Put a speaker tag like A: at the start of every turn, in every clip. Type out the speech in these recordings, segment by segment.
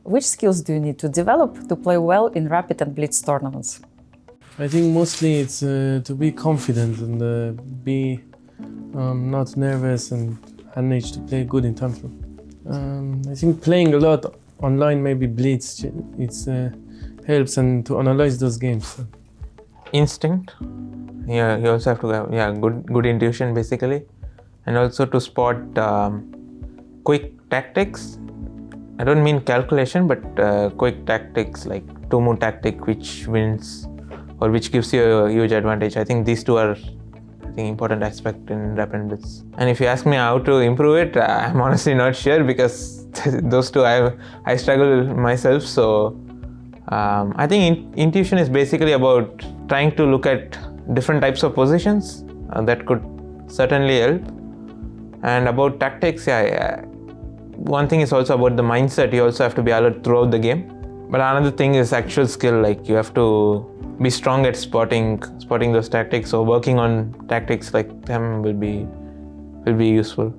A: Which skills do you need to develop to play well in Rapid and Blitz tournaments?
B: I think mostly it's to be confident and be not nervous and manage to play good in Tantrum. I think playing a lot online, maybe Blitz, it helps and to analyze those games.
C: Instinct. Yeah, you also have to have good intuition basically, and also to spot quick tactics. I don't mean calculation, but quick tactics like two-move tactic, which wins or which gives you a huge advantage. I think these two are important aspect in Rapid Blitz. And if you ask me how to improve it, I'm honestly not sure because those two I struggle myself. So I think intuition is basically about trying to look at different types of positions. That could certainly help. And about tactics, one thing is also about the mindset. You also have to be alert throughout the game. But another thing is actual skill. Like you have to be strong at spotting those tactics. So working on tactics like them will be useful.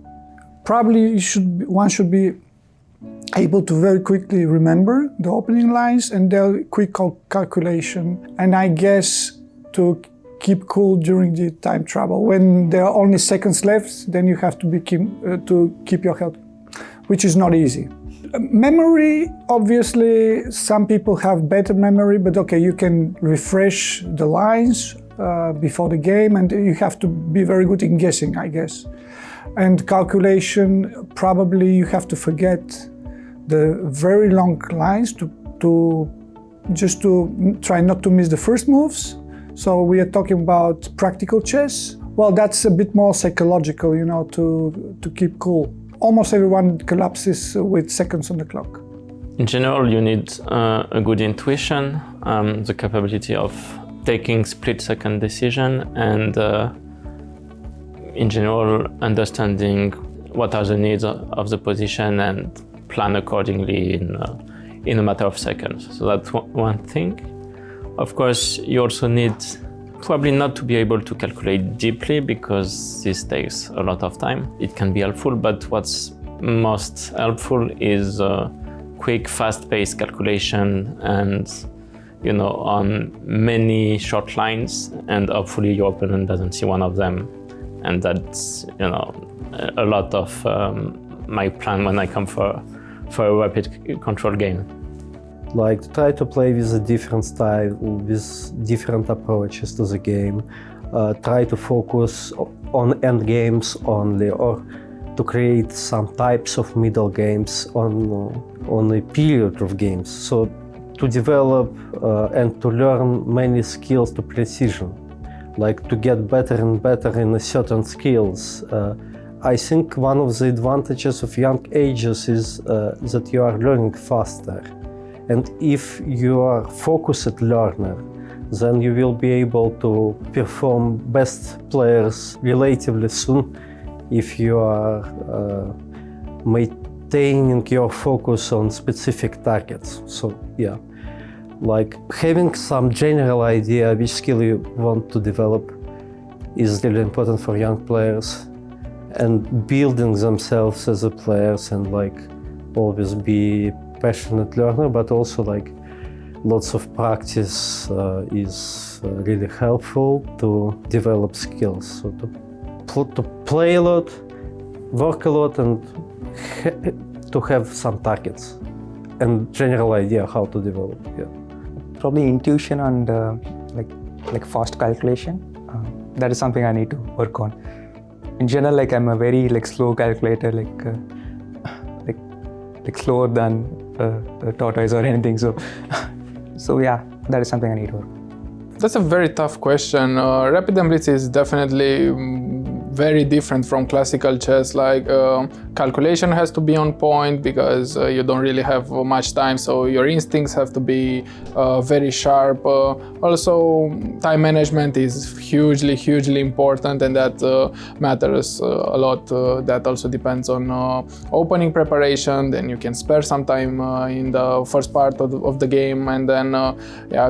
D: Probably one should be able to very quickly remember the opening lines and their quick calculation. And I guess to keep cool during the time trouble. When there are only seconds left, then you have to keep your health, which is not easy. Memory, obviously, some people have better memory, but okay, you can refresh the lines before the game, and you have to be very good in guessing, I guess. And calculation, probably you have to forget the very long lines to try not to miss the first moves. So we are talking about practical chess. Well, that's a bit more psychological, to keep cool. Almost everyone collapses with seconds on the clock.
E: In general, you need a good intuition, the capability of taking split-second decision, and in general, understanding what are the needs of the position and plan accordingly in a matter of seconds. So that's one thing. Of course, you also need probably not to be able to calculate deeply because this takes a lot of time. It can be helpful, but what's most helpful is quick, fast-paced calculation and, on many short lines, and hopefully your opponent doesn't see one of them. And that's, a lot of my plan when I come for a rapid control game.
F: Like try to play with a different style, with different approaches to the game. Try to focus on end games only, or to create some types of middle games on a period of games. So to develop and to learn many skills to precision, like to get better and better in certain skills. I think one of the advantages of young ages is that you are learning faster. And if you are a focused learner, then you will be able to perform best players relatively soon if you are maintaining your focus on specific targets. So yeah, like having some general idea which skill you want to develop is really important for young players, and building themselves as a players, and like always be passionate learner, but also like lots of practice is really helpful to develop skills. So to play a lot, work a lot, and to have some targets and general idea how to develop. Yeah.
G: Probably intuition and like fast calculation. That is something I need to work on. In general, I'm a very slow calculator, slower than a tortoise or anything. So yeah, that is something I need to work on.
H: That's a very tough question. Rapid and Blitz is definitely very different from classical chess. Calculation has to be on point because you don't really have much time, so your instincts have to be very sharp. Also, time management is hugely important, and that matters a lot. That also depends on opening preparation. Then you can spare some time in the first part of the game, and then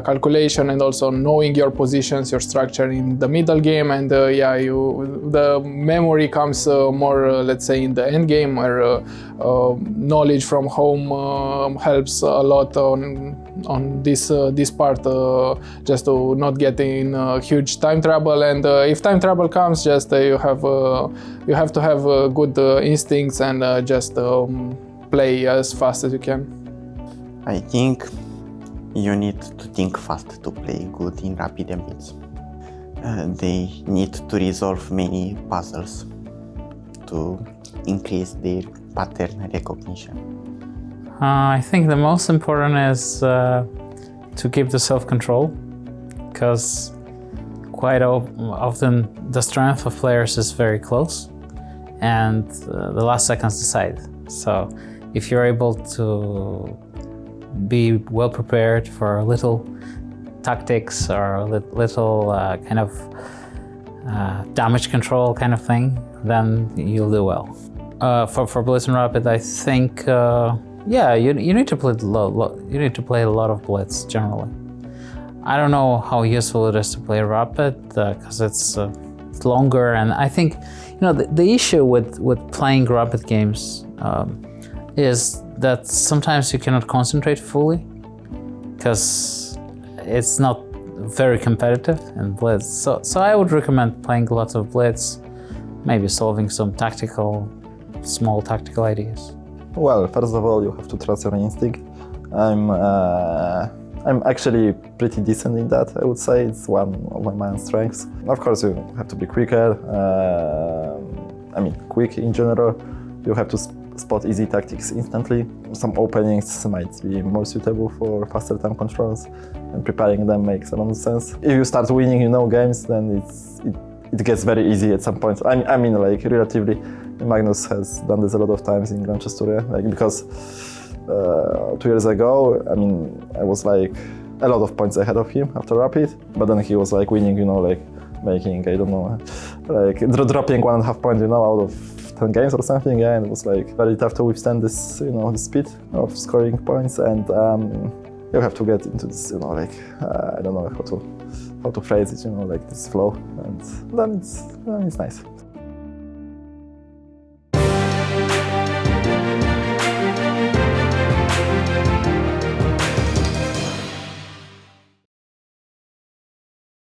H: calculation, and also knowing your positions, your structure in the middle game, and the memory comes more, let's say, in the end game, where knowledge from home helps a lot on this part, just to not get in huge time trouble. And if time trouble comes, just you have to have good instincts and just play as fast as you can.
I: I think you need to think fast to play good in Rapid and Blitz. They need to resolve many puzzles to increase their pattern recognition.
J: I think the most important is to keep the self-control, because quite often the strength of players is very close and the last seconds decide. So if you're able to be well prepared for little tactics or little kind of damage control kind of thing, then you'll do well. For Blitz and Rapid, I think you need to play a lot of Blitz generally. I don't know how useful it is to play Rapid because it's longer, and I think the issue with playing Rapid games is that sometimes you cannot concentrate fully because it's not very competitive in Blitz. So I would recommend playing lots of Blitz, maybe solving some small tactical ideas.
K: Well, first of all, you have to trust your instinct. I'm actually pretty decent in that, I would say. It's one of my main strengths. Of course, you have to be quicker. Quick in general. You have to spot easy tactics instantly. Some openings might be more suitable for faster time controls, and preparing them makes a lot of sense. If you start winning, games, then it gets very easy at some point. Relatively, Magnus has done this a lot of times in Grand Chess Tour, because 2 years ago, I was a lot of points ahead of him after Rapid, but then he was winning, making, I don't know, dropping 1.5 points, out of 10 games or something, and it was very tough to withstand this, the speed of scoring points, and you have to get into this, I don't know how to phrase it, this flow, and then it's nice.